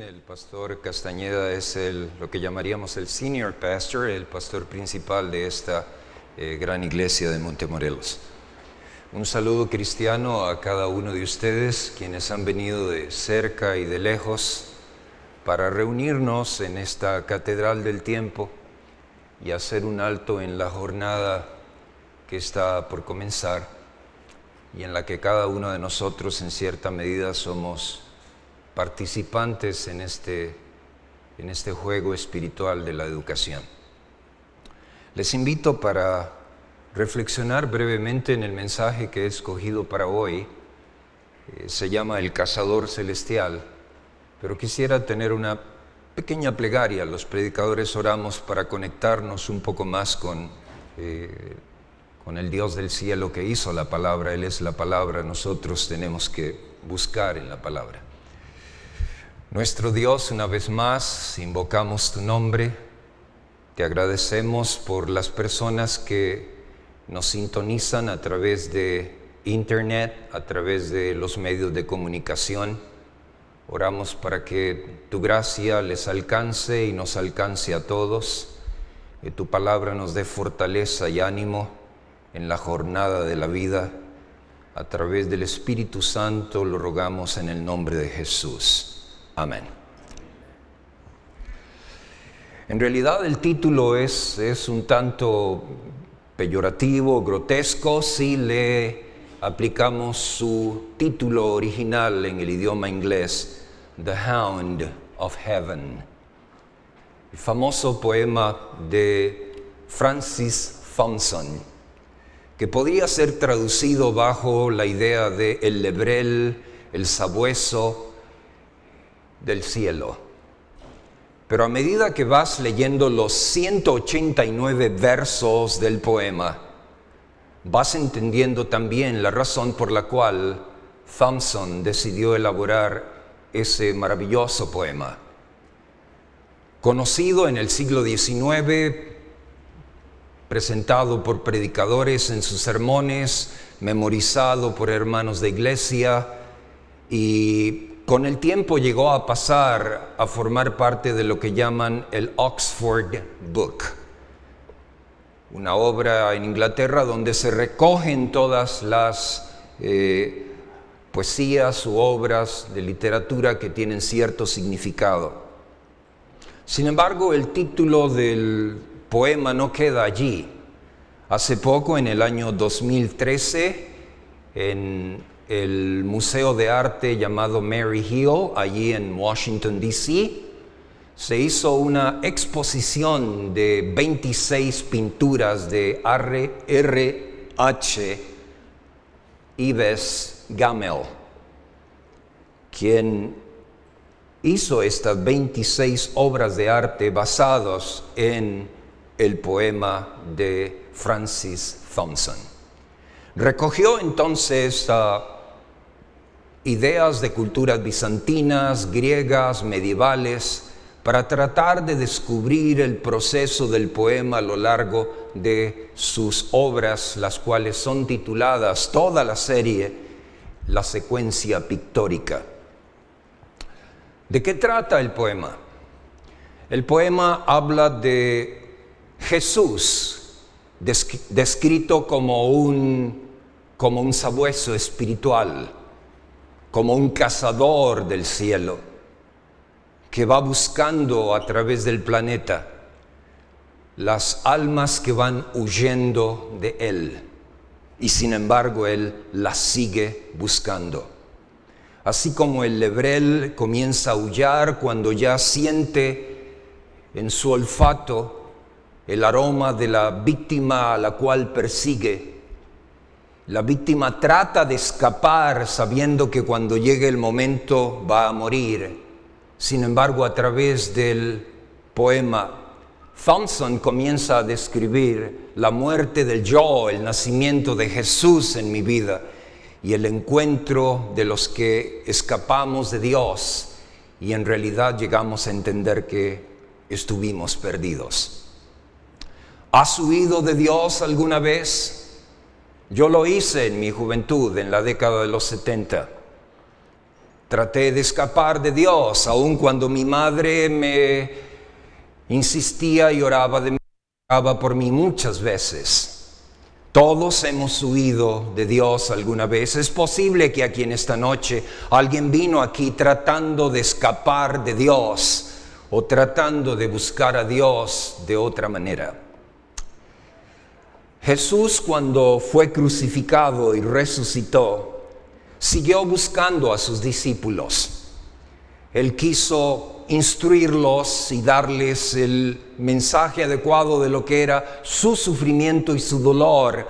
el pastor Castañeda es lo que llamaríamos el senior pastor, el pastor principal de esta gran iglesia de Montemorelos. Un saludo cristiano a cada uno de ustedes, quienes han venido de cerca y de lejos para reunirnos en esta catedral del tiempo y hacer un alto en la jornada que está por comenzar y en la que cada uno de nosotros en cierta medida somos participantes en este juego espiritual de la educación. Les invito para reflexionar brevemente en el mensaje que he escogido para hoy. Se llama El Cazador Celestial, pero quisiera tener una pequeña plegaria. Los predicadores oramos para conectarnos un poco más con el Dios del cielo que hizo la palabra. Él es la palabra, nosotros tenemos que buscar en la palabra. Nuestro Dios, una vez más, invocamos tu nombre, te agradecemos por las personas que nos sintonizan a través de internet, a través de los medios de comunicación. Oramos para que tu gracia les alcance y nos alcance a todos, que tu palabra nos dé fortaleza y ánimo en la jornada de la vida. A través del Espíritu Santo lo rogamos en el nombre de Jesús. Amén. En realidad el título es un tanto peyorativo, grotesco, si le aplicamos su título original en el idioma inglés, The Hound of Heaven. El famoso poema de Francis Thompson, que podría ser traducido bajo la idea de el lebrel, el sabueso del cielo. Pero a medida que vas leyendo los 189 versos del poema, vas entendiendo también la razón por la cual Thompson decidió elaborar ese maravilloso poema. Conocido en el siglo XIX, presentado por predicadores en sus sermones, memorizado por hermanos de iglesia, y con el tiempo llegó a pasar a formar parte de lo que llaman el Oxford Book, una obra en Inglaterra donde se recogen todas las poesías u obras de literatura que tienen cierto significado. Sin embargo, el título del poema no queda allí. Hace poco, en el año 2013, en el Museo de Arte llamado Mary Hill, allí en Washington, D.C., se hizo una exposición de 26 pinturas de R.H. Ives Gammel, quien hizo estas 26 obras de arte basadas en el poema de Francis Thompson. Recogió entonces ideas de culturas bizantinas, griegas, medievales, para tratar de descubrir el proceso del poema a lo largo de sus obras, las cuales son tituladas, toda la serie, La Secuencia Pictórica. ¿De qué trata el poema? El poema habla de Jesús, descrito como un sabueso espiritual, como un cazador del cielo, que va buscando a través del planeta las almas que van huyendo de él, y sin embargo él las sigue buscando. Así como el lebrel comienza a aullar cuando ya siente en su olfato el aroma de la víctima a la cual persigue. La víctima trata de escapar sabiendo que cuando llegue el momento va a morir. Sin embargo, a través del poema, Thompson comienza a describir la muerte del yo, el nacimiento de Jesús en mi vida y el encuentro de los que escapamos de Dios y en realidad llegamos a entender que estuvimos perdidos. ¿Has huido de Dios alguna vez? Yo lo hice en mi juventud, en la década de los 70. Traté de escapar de Dios, aun cuando mi madre me insistía y oraba por mí muchas veces. Todos hemos huido de Dios alguna vez. Es posible que aquí en esta noche alguien vino aquí tratando de escapar de Dios o tratando de buscar a Dios de otra manera. Jesús, cuando fue crucificado y resucitó, siguió buscando a sus discípulos. Él quiso instruirlos y darles el mensaje adecuado de lo que era su sufrimiento y su dolor,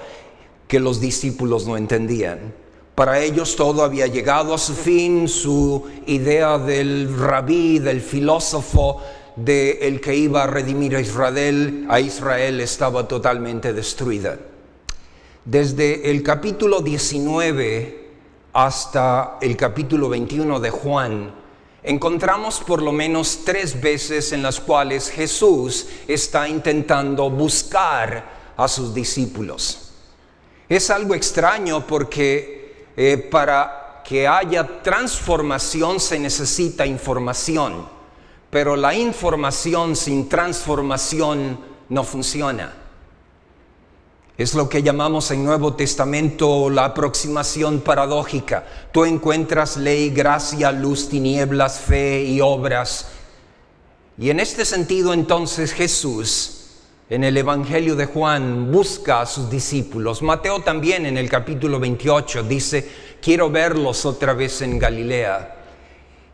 que los discípulos no entendían. Para ellos todo había llegado a su fin, su idea del rabí, del filósofo, de el que iba a redimir a Israel estaba totalmente destruida. Desde el capítulo 19 hasta el capítulo 21 de Juan, encontramos por lo menos 3 veces en las cuales Jesús está intentando buscar a sus discípulos. Es algo extraño porque para que haya transformación se necesita información, pero la información sin transformación no funciona. Es lo que llamamos en Nuevo Testamento la aproximación paradójica. Tú encuentras ley, gracia, luz, tinieblas, fe y obras. Y en este sentido entonces Jesús, en el Evangelio de Juan, busca a sus discípulos. Mateo también en el capítulo 28 dice, quiero verlos otra vez en Galilea.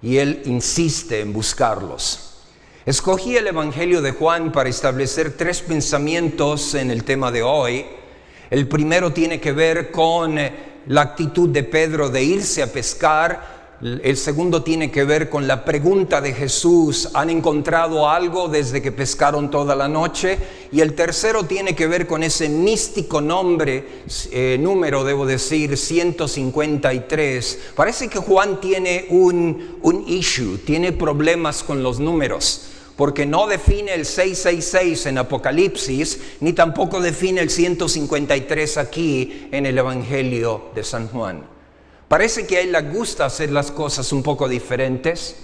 Y él insiste en buscarlos. Escogí el Evangelio de Juan para establecer 3 pensamientos en el tema de hoy. El primero tiene que ver con la actitud de Pedro de irse a pescar. El segundo tiene que ver con la pregunta de Jesús, ¿han encontrado algo desde que pescaron toda la noche? Y el tercero tiene que ver con ese místico número, 153. Parece que Juan tiene un issue, tiene problemas con los números, porque no define el 666 en Apocalipsis, ni tampoco define el 153 aquí en el Evangelio de San Juan. Parece que a él le gusta hacer las cosas un poco diferentes.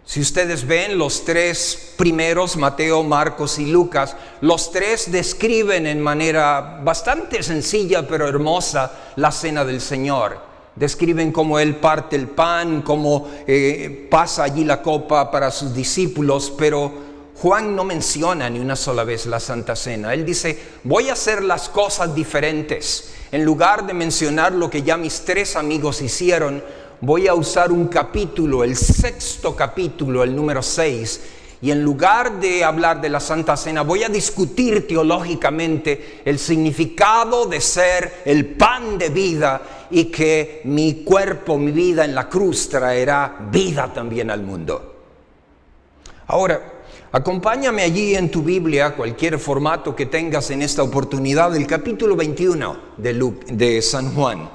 Si ustedes ven los 3 primeros, Mateo, Marcos y Lucas, los 3 describen en manera bastante sencilla pero hermosa la cena del Señor. Describen cómo él parte el pan, cómo pasa allí la copa para sus discípulos, pero Juan no menciona ni una sola vez la Santa Cena. Él dice, voy a hacer las cosas diferentes. En lugar de mencionar lo que ya mis 3 amigos hicieron, voy a usar un capítulo, el 6º capítulo, el número 6, y en lugar de hablar de la Santa Cena, voy a discutir teológicamente el significado de ser el pan de vida y que mi cuerpo, mi vida en la cruz traerá vida también al mundo. Ahora, acompáñame allí en tu Biblia, cualquier formato que tengas en esta oportunidad, el capítulo 21 de San Juan.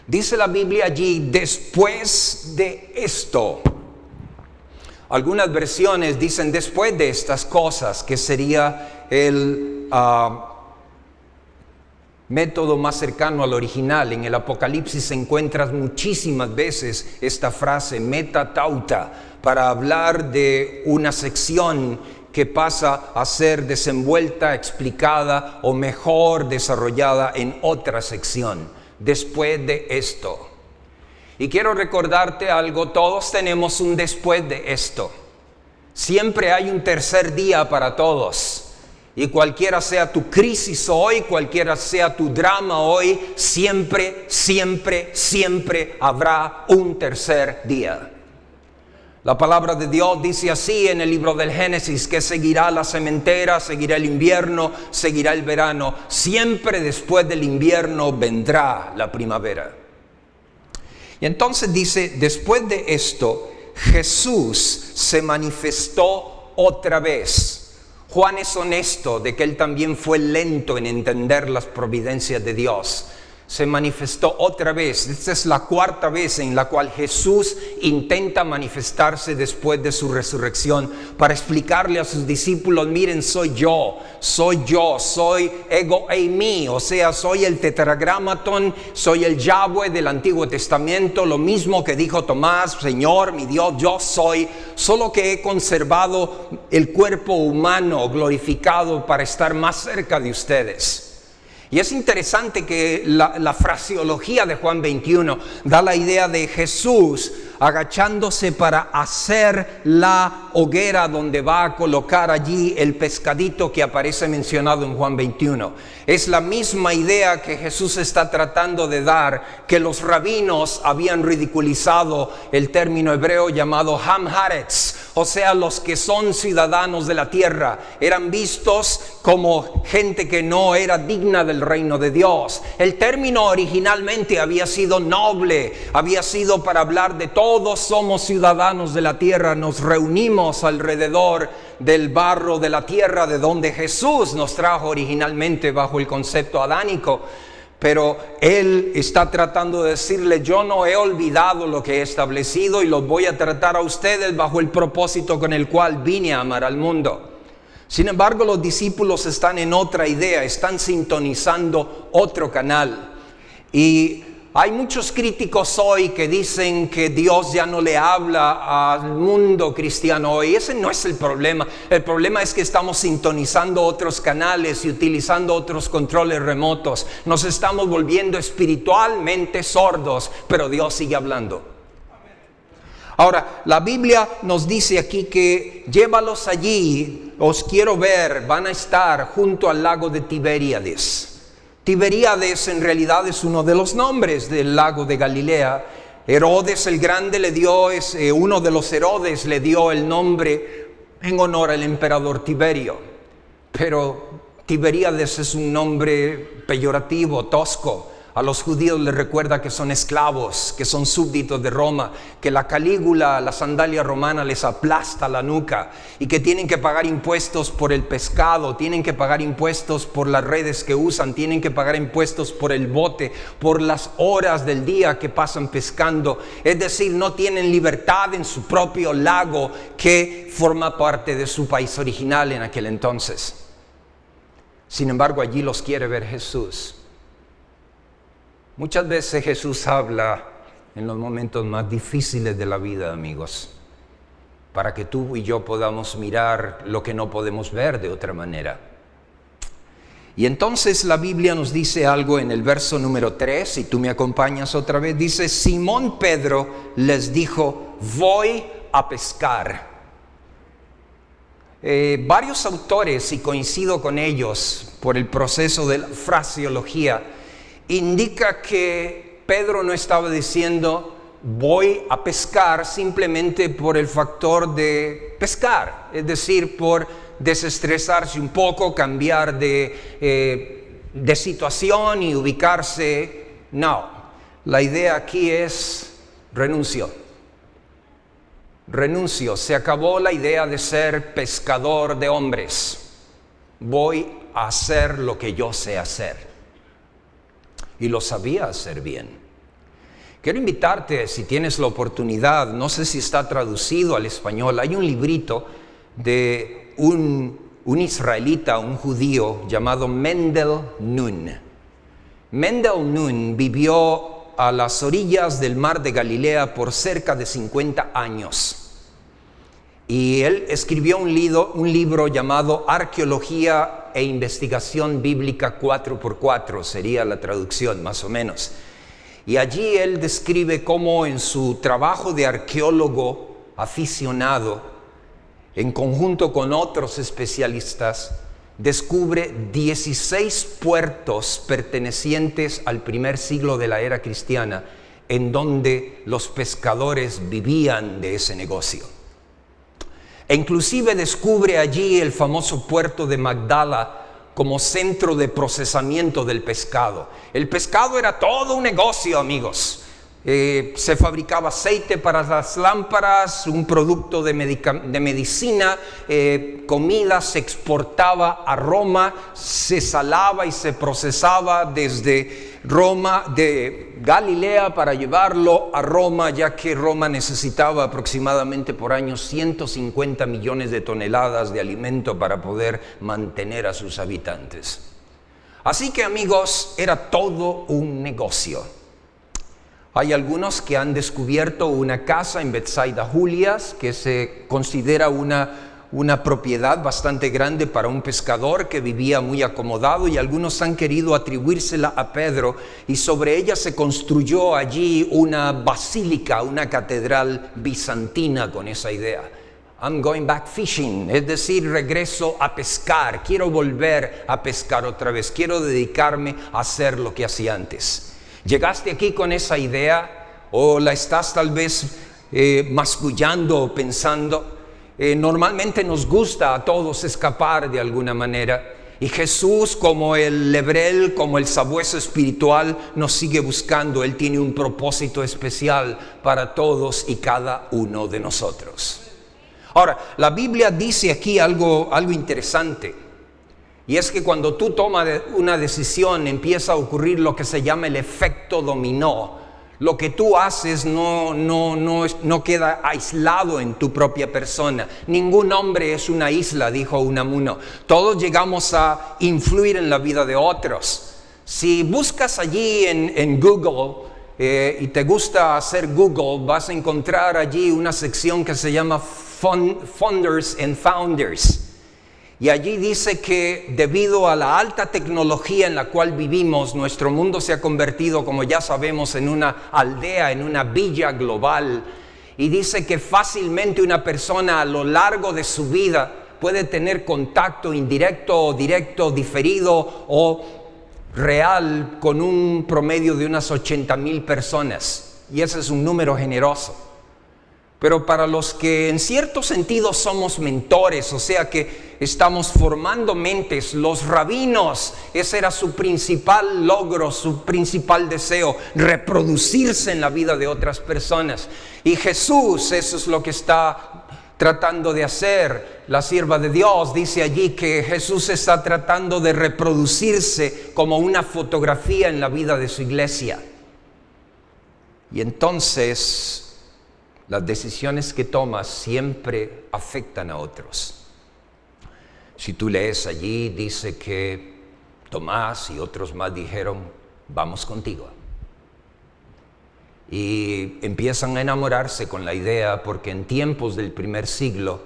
Dice la Biblia allí, después de esto. Algunas versiones dicen después de estas cosas, que sería el método más cercano al original. En el Apocalipsis encuentras muchísimas veces esta frase, metatauta, para hablar de una sección que pasa a ser desenvuelta, explicada o mejor desarrollada en otra sección. Después de esto. Y quiero recordarte algo, todos tenemos un después de esto. Siempre hay un tercer día para todos. Y cualquiera sea tu crisis hoy, cualquiera sea tu drama hoy, siempre, siempre, siempre habrá un tercer día. La palabra de Dios dice así en el libro del Génesis, que seguirá la sementera, seguirá el invierno, seguirá el verano. Siempre después del invierno vendrá la primavera. Y entonces dice, después de esto, Jesús se manifestó otra vez. Juan es honesto de que él también fue lento en entender las providencias de Dios. se manifestó otra vez. Esta es la cuarta vez en la cual Jesús intenta manifestarse después de su resurrección para explicarle a sus discípulos: miren, soy yo, soy ego eimi, o sea, soy el tetragrámaton, soy el Yahweh del Antiguo Testamento, lo mismo que dijo Tomás: Señor, mi Dios, yo soy, solo que he conservado el cuerpo humano glorificado para estar más cerca de ustedes. Y es interesante que la fraseología de Juan 21 da la idea de Jesús agachándose para hacer la hoguera donde va a colocar allí el pescadito que aparece mencionado en Juan 21. Es la misma idea que Jesús está tratando de dar, que los rabinos habían ridiculizado el término hebreo llamado Ham Haaretz, o sea, los que son ciudadanos de la tierra. Eran vistos como gente que no era digna del reino de Dios. El término originalmente había sido noble, había sido para hablar de todos somos ciudadanos de la tierra, nos reunimos alrededor del barro de la tierra de donde Jesús nos trajo originalmente bajo el concepto adánico. Pero Él está tratando de decirle: yo no he olvidado lo que he establecido y los voy a tratar a ustedes bajo el propósito con el cual vine a amar al mundo. Sin embargo, los discípulos están en otra idea, están sintonizando otro canal. Y hay muchos críticos hoy que dicen que Dios ya no le habla al mundo cristiano hoy. Ese no es el problema. El problema es que estamos sintonizando otros canales y utilizando otros controles remotos. Nos estamos volviendo espiritualmente sordos, pero Dios sigue hablando. Ahora, la Biblia nos dice aquí que llévalos allí, os quiero ver, van a estar junto al lago de Tiberíades. Tiberíades en realidad es uno de los nombres del lago de Galilea. Herodes el Grande le dio, uno de los Herodes le dio el nombre en honor al emperador Tiberio. Pero Tiberíades es un nombre peyorativo, tosco. A los judíos les recuerda que son esclavos, que son súbditos de Roma, que la Calígula, la sandalia romana les aplasta la nuca y que tienen que pagar impuestos por el pescado, tienen que pagar impuestos por las redes que usan, tienen que pagar impuestos por el bote, por las horas del día que pasan pescando. Es decir, no tienen libertad en su propio lago que forma parte de su país original en aquel entonces. Sin embargo, allí los quiere ver Jesús. Muchas veces Jesús habla en los momentos más difíciles de la vida, amigos, para que tú y yo podamos mirar lo que no podemos ver de otra manera. Y entonces la Biblia nos dice algo en el verso número 3, si tú me acompañas otra vez, dice: Simón Pedro les dijo: voy a pescar. Varios autores, y coincido con ellos por el proceso de la fraseología, indica que Pedro no estaba diciendo voy a pescar simplemente por el factor de pescar, es decir, por desestresarse un poco, cambiar de situación y ubicarse. No, la idea aquí es renuncio, se acabó la idea de ser pescador de hombres, voy a hacer lo que yo sé hacer. Y lo sabía hacer bien. Quiero invitarte, si tienes la oportunidad, no sé si está traducido al español, hay un librito de un israelita, un judío llamado Mendel Nun. Mendel Nun vivió a las orillas del mar de Galilea por cerca de 50 años. Y él escribió un libro llamado Arqueología e Investigación Bíblica 4x4, sería la traducción más o menos. Y allí él describe cómo en su trabajo de arqueólogo aficionado, en conjunto con otros especialistas, descubre 16 puertos pertenecientes al primer siglo de la era cristiana, en donde los pescadores vivían de ese negocio. E inclusive descubre allí el famoso puerto de Magdala como centro de procesamiento del pescado. El pescado era todo un negocio, amigos. Se fabricaba aceite para las lámparas, un producto de medicina, comida se exportaba a Roma, se salaba y se procesaba desde Roma, de Galilea, para llevarlo a Roma, ya que Roma necesitaba aproximadamente por año 150 millones de toneladas de alimento para poder mantener a sus habitantes. Así que, amigos, era todo un negocio. Hay algunos que han descubierto una casa en Bethsaida Julias que se considera una propiedad bastante grande para un pescador que vivía muy acomodado, y algunos han querido atribuírsela a Pedro, y sobre ella se construyó allí una basílica, una catedral bizantina con esa idea. I'm going back fishing, es decir, regreso a pescar, quiero volver a pescar otra vez, quiero dedicarme a hacer lo que hacía antes. ¿Llegaste aquí con esa idea o la estás tal vez mascullando o pensando? Normalmente nos gusta a todos escapar de alguna manera, y Jesús, como el lebrel, como el sabueso espiritual, nos sigue buscando. Él tiene un propósito especial para todos y cada uno de nosotros. Ahora, la Biblia dice aquí algo interesante. Y es que cuando tú tomas una decisión, empieza a ocurrir lo que se llama el efecto dominó. Lo que tú haces no queda aislado en tu propia persona. Ningún hombre es una isla, dijo Unamuno. Todos llegamos a influir en la vida de otros. Si buscas allí en Google y te gusta hacer Google, vas a encontrar allí una sección que se llama Funders and Founders. Y allí dice que debido a la alta tecnología en la cual vivimos, nuestro mundo se ha convertido, como ya sabemos, en una aldea, en una villa global. Y dice que fácilmente una persona a lo largo de su vida puede tener contacto indirecto o directo, diferido o real con un promedio de unas 80,000 personas. Y ese es un número generoso. Pero para los que en cierto sentido somos mentores, o sea que estamos formando mentes, los rabinos, ese era su principal logro, su principal deseo, reproducirse en la vida de otras personas. Y Jesús, eso es lo que está tratando de hacer. La sierva de Dios dice allí que Jesús está tratando de reproducirse como una fotografía en la vida de su iglesia. Y entonces las decisiones que tomas siempre afectan a otros. Si tú lees allí, dice que Tomás y otros más dijeron, vamos contigo. Y empiezan a enamorarse con la idea, porque en tiempos del primer siglo,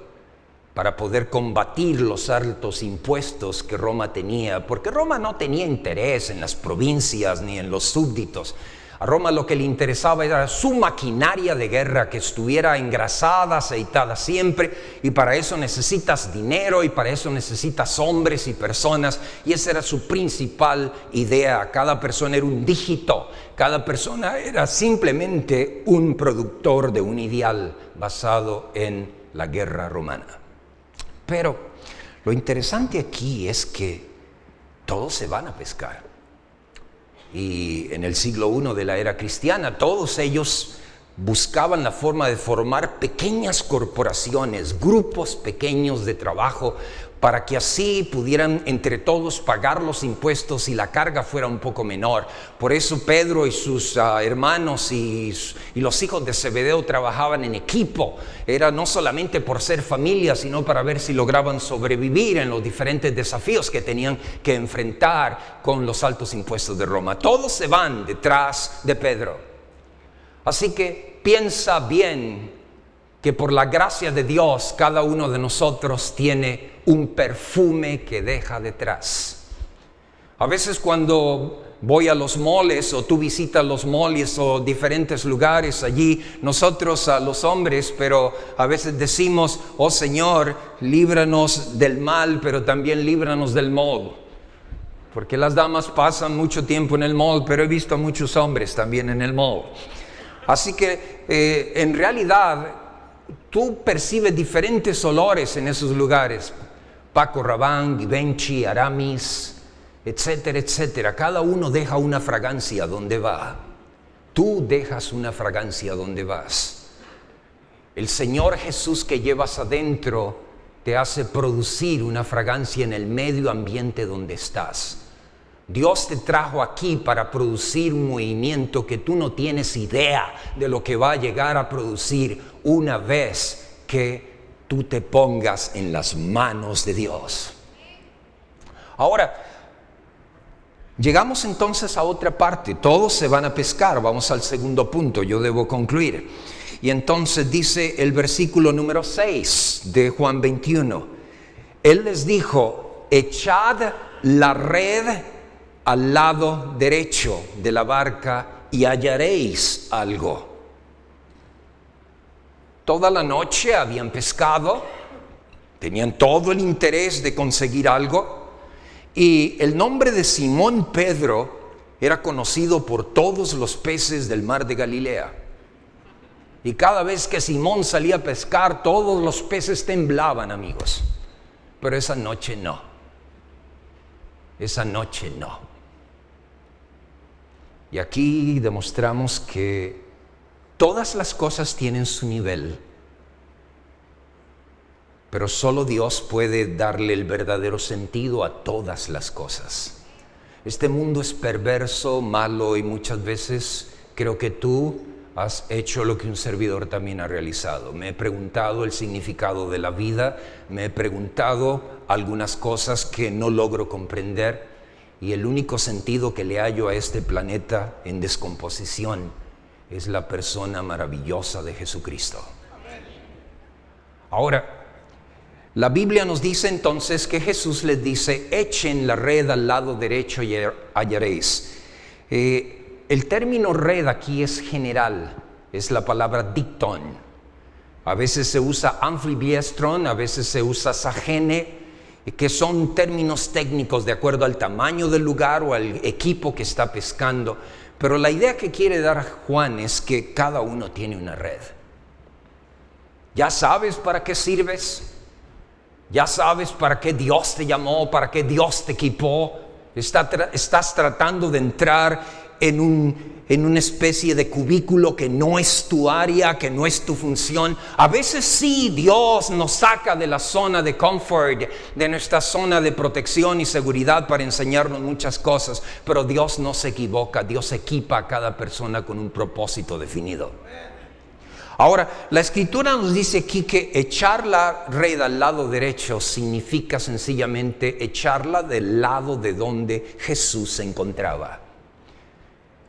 para poder combatir los altos impuestos que Roma tenía, porque Roma no tenía interés en las provincias ni en los súbditos. A Roma lo que le interesaba era su maquinaria de guerra, que estuviera engrasada, aceitada siempre, y para eso necesitas dinero y para eso necesitas hombres y personas, y esa era su principal idea. Cada persona era un dígito, cada persona era simplemente un productor de un ideal basado en la guerra romana. Pero lo interesante aquí es que todos se van a pescar. Y en el siglo I de la era cristiana, todos ellos buscaban la forma de formar pequeñas corporaciones, grupos pequeños de trabajo, para que así pudieran entre todos pagar los impuestos y la carga fuera un poco menor. Por eso Pedro y sus hermanos y los hijos de Zebedeo trabajaban en equipo. Era no solamente por ser familia, sino para ver si lograban sobrevivir en los diferentes desafíos que tenían que enfrentar con los altos impuestos de Roma. Todos se van detrás de Pedro. Así que piensa bien que por la gracia de Dios cada uno de nosotros tiene un perfume que deja detrás. A veces cuando voy a los moles o tú visitas los moles o diferentes lugares allí, nosotros los hombres, pero a veces decimos, oh Señor, líbranos del mal, pero también líbranos del mall. Porque las damas pasan mucho tiempo en el mall, pero he visto a muchos hombres también en el mall. Así que en realidad tú percibes diferentes olores en esos lugares. Paco Rabanne, Givenchy, Aramis, etcétera, etcétera. Cada uno deja una fragancia donde va. Tú dejas una fragancia donde vas. El Señor Jesús que llevas adentro te hace producir una fragancia en el medio ambiente donde estás. Dios te trajo aquí para producir un movimiento que tú no tienes idea de lo que va a llegar a producir una vez que tú te pongas en las manos de Dios. Ahora, llegamos entonces a otra parte. Todos se van a pescar. Vamos al segundo punto. Yo debo concluir. Y entonces dice el versículo número 6 de Juan 21. Él les dijo, echad la red al lado derecho de la barca y hallaréis algo. Toda la noche habían pescado, tenían todo el interés de conseguir algo, y el nombre de Simón Pedro era conocido por todos los peces del mar de Galilea. Y cada vez que Simón salía a pescar, todos los peces temblaban, amigos. Pero esa noche no. Esa noche no. Y aquí demostramos que todas las cosas tienen su nivel, pero solo Dios puede darle el verdadero sentido a todas las cosas. Este mundo es perverso, malo, y muchas veces creo que tú has hecho lo que un servidor también ha realizado. Me he preguntado el significado de la vida, me he preguntado algunas cosas que no logro comprender, y el único sentido que le hallo a este planeta en descomposición es la persona maravillosa de Jesucristo. Ahora, la Biblia nos dice entonces que Jesús les dice, echen la red al lado derecho y hallaréis. El término red aquí es general, es la palabra dictón. A veces se usa amphibiestron, a veces se usa sagene, que son términos técnicos de acuerdo al tamaño del lugar o al equipo que está pescando. Pero la idea que quiere dar Juan es que cada uno tiene una red. ¿Ya sabes para qué sirves? ¿Ya sabes para qué Dios te llamó? ¿Para qué Dios te equipó? ¿Estás tratando de entrar en una especie de cubículo que no es tu área, que no es tu función? A veces sí, Dios nos saca de la zona de confort, de nuestra zona de protección y seguridad para enseñarnos muchas cosas, pero Dios no se equivoca. Dios equipa a cada persona con un propósito definido. Ahora, la Escritura nos dice aquí que echar la red al lado derecho significa sencillamente echarla del lado de donde Jesús se encontraba.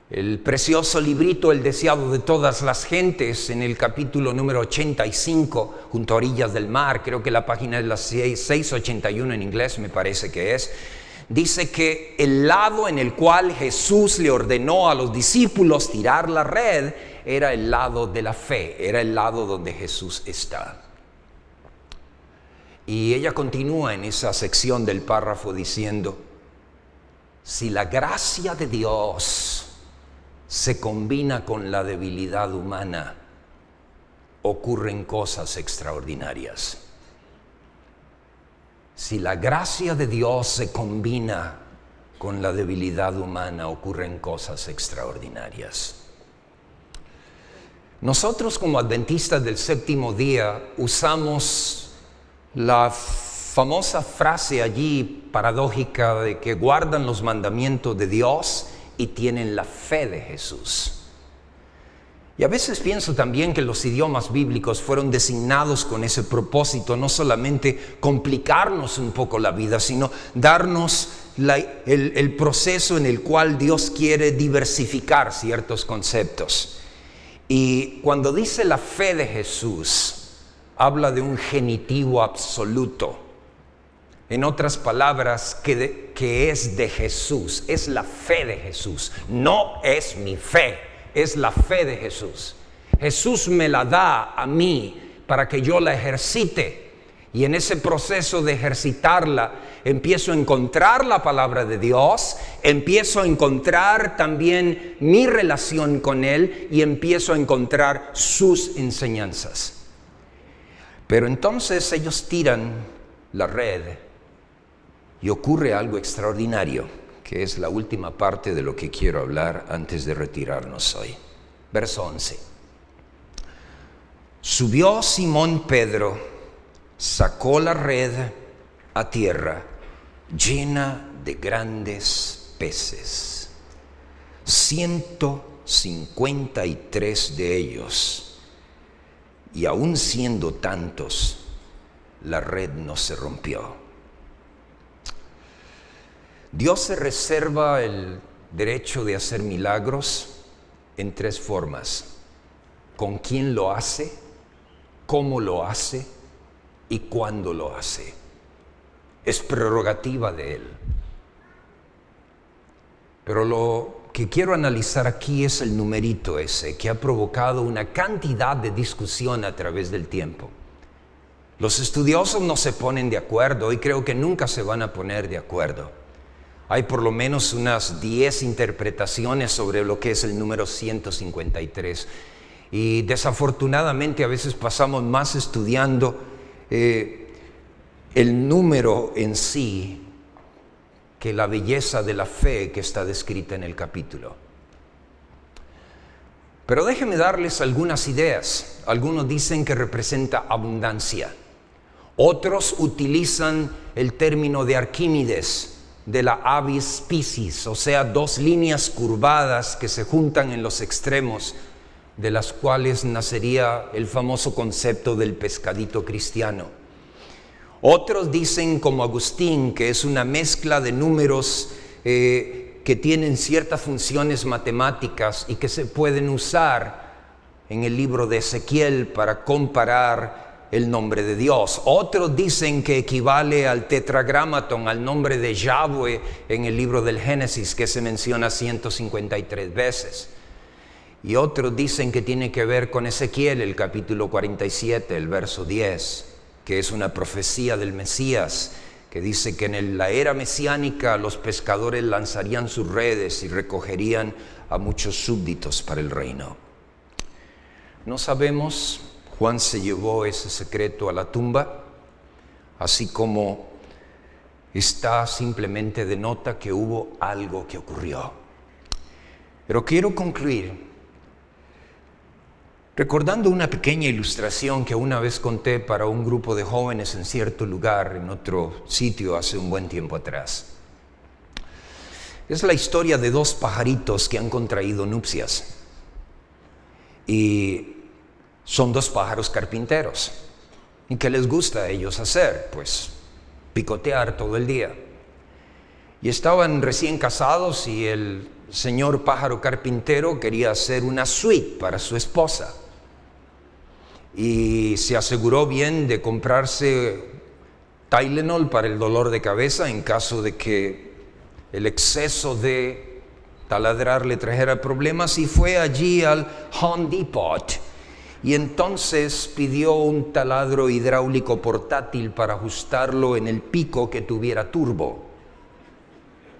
El precioso librito El deseado de todas las gentes, en el capítulo número 85, junto a orillas del mar, creo que la página es la 681 en inglés, me parece que es, dice que el lado en el cual Jesús le ordenó a los discípulos tirar la red era el lado de la fe, era el lado donde Jesús está. Y ella continúa en esa sección del párrafo diciendo, si la gracia de Dios se combina con la debilidad humana, ocurren cosas extraordinarias. Si la gracia de Dios se combina con la debilidad humana, ocurren cosas extraordinarias. Nosotros como adventistas del séptimo día usamos la famosa frase allí paradójica de que guardan los mandamientos de Dios y tienen la fe de Jesús. Y a veces pienso también que los idiomas bíblicos fueron designados con ese propósito, no solamente complicarnos un poco la vida, sino darnos el proceso en el cual Dios quiere diversificar ciertos conceptos. Y cuando dice la fe de Jesús, habla de un genitivo absoluto. En otras palabras, que es de Jesús, es la fe de Jesús. No es mi fe, es la fe de Jesús. Jesús me la da a mí para que yo la ejercite. Y en ese proceso de ejercitarla, empiezo a encontrar la palabra de Dios, empiezo a encontrar también mi relación con Él y empiezo a encontrar sus enseñanzas. Pero entonces ellos tiran la red y ocurre algo extraordinario, que es la última parte de lo que quiero hablar antes de retirarnos hoy. Verso 11. Subió Simón Pedro, sacó la red a tierra, llena de grandes peces, 153 de ellos, y aun siendo tantos, la red no se rompió. Dios se reserva el derecho de hacer milagros en tres formas: con quién lo hace, cómo lo hace y cuándo lo hace. Es prerrogativa de Él. Pero lo que quiero analizar aquí es el numerito ese que ha provocado una cantidad de discusión a través del tiempo. Los estudiosos no se ponen de acuerdo y creo que nunca se van a poner de acuerdo. Hay por lo menos unas 10 interpretaciones sobre lo que es el número 153. Y desafortunadamente a veces pasamos más estudiando el número en sí que la belleza de la fe que está descrita en el capítulo. Pero déjenme darles algunas ideas. Algunos dicen que representa abundancia. Otros utilizan el término de Arquímedes, de la avis piscis, o sea, dos líneas curvadas que se juntan en los extremos, de las cuales nacería el famoso concepto del pescadito cristiano. Otros dicen, como Agustín, que es una mezcla de números que tienen ciertas funciones matemáticas y que se pueden usar en el libro de Ezequiel para comparar el nombre de Dios. Otros dicen que equivale al tetragramaton, al nombre de Yahweh en el libro del Génesis, que se menciona 153 veces. Y otros dicen que tiene que ver con Ezequiel, el capítulo 47, el verso 10, que es una profecía del Mesías, que dice que en la era mesiánica los pescadores lanzarían sus redes y recogerían a muchos súbditos para el reino. No sabemos, Juan se llevó ese secreto a la tumba, así como está simplemente denota que hubo algo que ocurrió. Pero quiero concluir recordando una pequeña ilustración que una vez conté para un grupo de jóvenes en cierto lugar, en otro sitio, hace un buen tiempo atrás. Es la historia de dos pajaritos que han contraído nupcias. Y son dos pájaros carpinteros. ¿Y qué les gusta a ellos hacer? Pues picotear todo el día. Y estaban recién casados y el señor pájaro carpintero quería hacer una suite para su esposa. Y se aseguró bien de comprarse Tylenol para el dolor de cabeza en caso de que el exceso de taladrar le trajera problemas, y fue allí al Home Depot y entonces pidió un taladro hidráulico portátil para ajustarlo en el pico que tuviera turbo.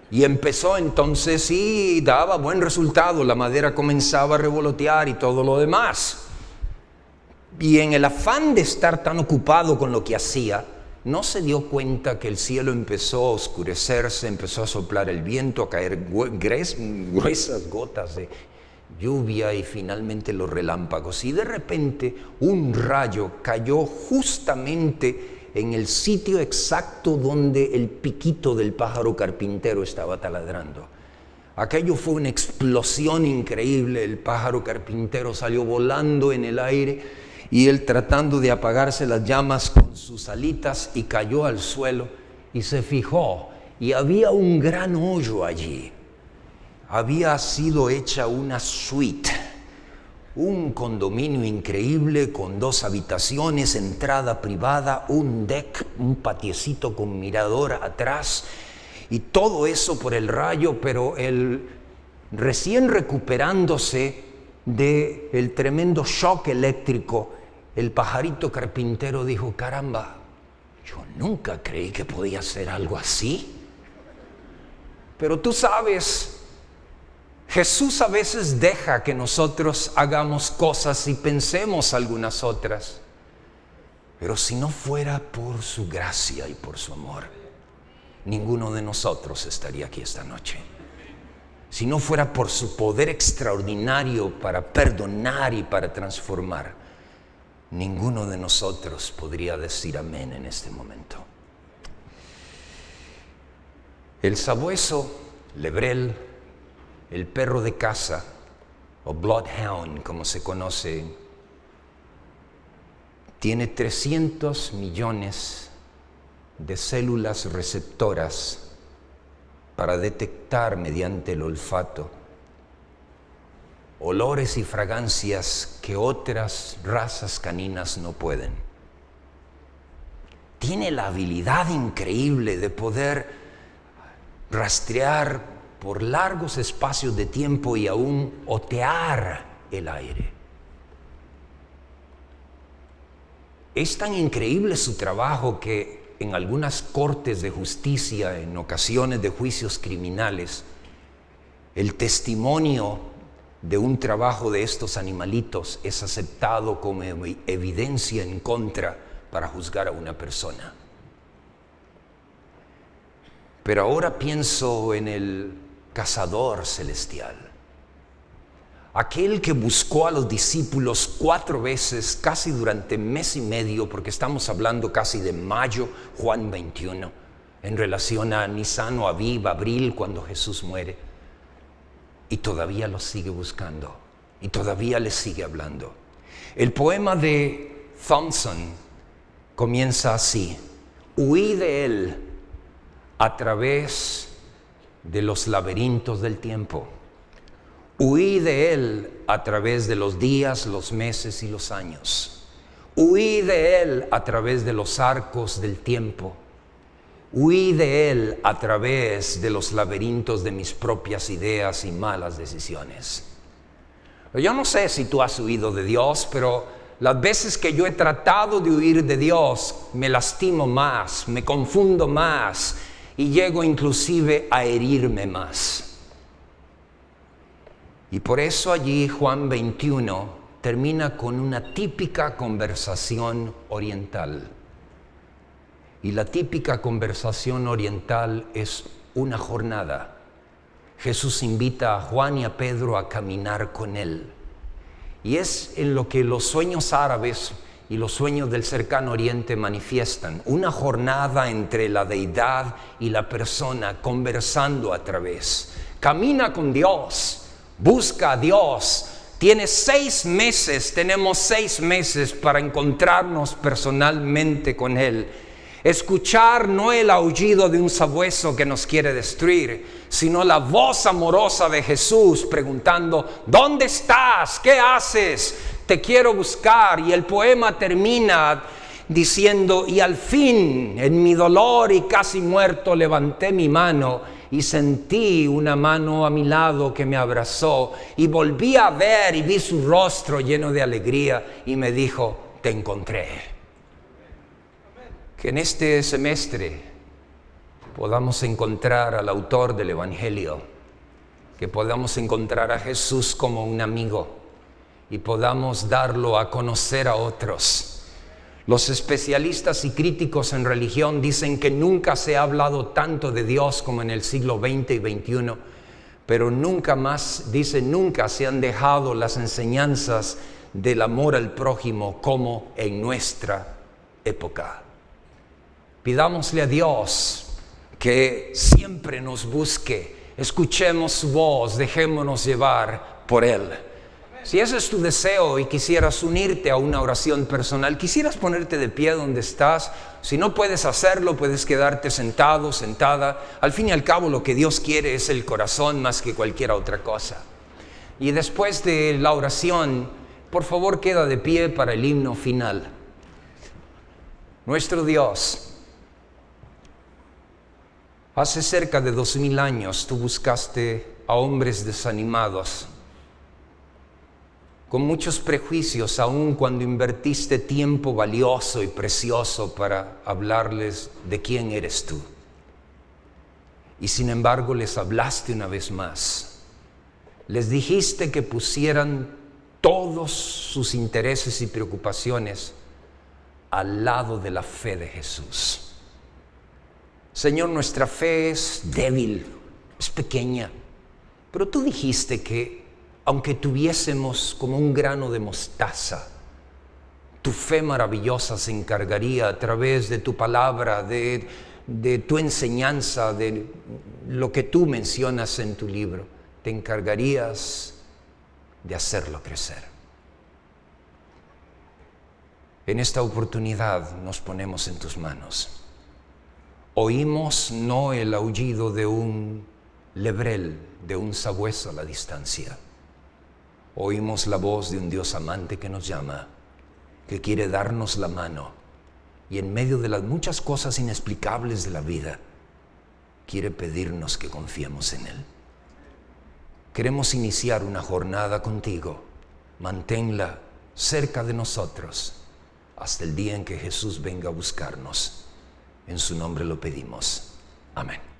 Y empezó entonces y daba buen resultado, la madera comenzaba a revolotear y todo lo demás. Y en el afán de estar tan ocupado con lo que hacía, no se dio cuenta que el cielo empezó a oscurecerse, empezó a soplar el viento, a caer gruesas gotas de lluvia y finalmente los relámpagos. Y de repente un rayo cayó justamente en el sitio exacto donde el piquito del pájaro carpintero estaba taladrando. Aquello fue una explosión increíble, el pájaro carpintero salió volando en el aire y él tratando de apagarse las llamas con sus alitas, y cayó al suelo y se fijó y había un gran hoyo allí. Había sido hecha una suite, un condominio increíble con 2 habitaciones, entrada privada, un deck, un patiecito con mirador atrás, y todo eso por el rayo. Pero él, recién recuperándose del tremendo shock eléctrico, el pajarito carpintero dijo: caramba, yo nunca creí que podía ser algo así. Pero tú sabes, Jesús a veces deja que nosotros hagamos cosas y pensemos algunas otras. Pero si no fuera por su gracia y por su amor, ninguno de nosotros estaría aquí esta noche. si no fuera por su poder extraordinario para perdonar y para transformar, ninguno de nosotros podría decir amén en este momento. El sabueso, lebrel, el perro de caza, o bloodhound como se conoce, tiene 300 millones de células receptoras para detectar mediante el olfato olores y fragancias que otras razas caninas no pueden. Tiene la habilidad increíble de poder rastrear por largos espacios de tiempo y aún otear el aire. Es tan increíble su trabajo que en algunas cortes de justicia, en ocasiones de juicios criminales, el testimonio de un trabajo de estos animalitos es aceptado como evidencia en contra para juzgar a una persona. Pero ahora pienso en el cazador celestial, aquel que buscó a los discípulos 4 veces, casi durante mes y medio, porque estamos hablando casi de mayo, Juan 21, en relación a Nisan o Aviv, abril, cuando Jesús muere. Y todavía los sigue buscando, y todavía les sigue hablando. El poema de Thompson comienza así: huí de él a través de los laberintos del tiempo. Huí de él a través de los días, los meses y los años. Huí de él a través de los arcos del tiempo. Huí de él a través de los laberintos de mis propias ideas y malas decisiones. Yo no sé si tú has huido de Dios, pero las veces que yo he tratado de huir de Dios, me lastimo más, me confundo más y llego inclusive a herirme más. Y por eso allí Juan 21 termina con una típica conversación oriental. Y la típica conversación oriental es una jornada. Jesús invita a Juan y a Pedro a caminar con él. Y es en lo que los sueños árabes y los sueños del cercano oriente manifiestan. Una jornada entre la deidad y la persona conversando a través. Camina con Dios. Busca a Dios. Tenemos 6 meses para encontrarnos personalmente con Él. Escuchar no el aullido de un sabueso que nos quiere destruir, sino la voz amorosa de Jesús preguntando: ¿dónde estás? ¿Qué haces? Te quiero buscar. Y el poema termina diciendo: y al fin, en mi dolor y casi muerto, levanté mi mano y sentí una mano a mi lado que me abrazó, y volví a ver y vi su rostro lleno de alegría y me dijo: te encontré. Que en este semestre podamos encontrar al autor del Evangelio, que podamos encontrar a Jesús como un amigo y podamos darlo a conocer a otros. Los especialistas y críticos en religión dicen que nunca se ha hablado tanto de Dios como en el siglo XX y XXI, pero nunca más, dicen, nunca se han dejado las enseñanzas del amor al prójimo como en nuestra época. Pidámosle a Dios que siempre nos busque, escuchemos su voz, dejémonos llevar por Él. Si ese es tu deseo y quisieras unirte a una oración personal, quisieras ponerte de pie donde estás. Si no puedes hacerlo, puedes quedarte sentado, sentada. Al fin y al cabo, lo que Dios quiere es el corazón más que cualquier otra cosa. Y después de la oración, por favor, queda de pie para el himno final. Nuestro Dios, hace cerca de 2000 años tú buscaste a hombres desanimados, con muchos prejuicios, aun cuando invertiste tiempo valioso y precioso para hablarles de quién eres tú. Y sin embargo les hablaste una vez más. Les dijiste que pusieran todos sus intereses y preocupaciones al lado de la fe de Jesús. Señor, nuestra fe es débil, es pequeña. Pero tú dijiste que aunque tuviésemos como un grano de mostaza, tu fe maravillosa se encargaría a través de tu palabra, de tu enseñanza, de lo que tú mencionas en tu libro. Te encargarías de hacerlo crecer. En esta oportunidad nos ponemos en tus manos. Oímos no el aullido de un lebrel, de un sabueso a la distancia. Oímos la voz de un Dios amante que nos llama, que quiere darnos la mano y en medio de las muchas cosas inexplicables de la vida, quiere pedirnos que confiemos en Él. Queremos iniciar una jornada contigo. Manténla cerca de nosotros hasta el día en que Jesús venga a buscarnos. En su nombre lo pedimos. Amén.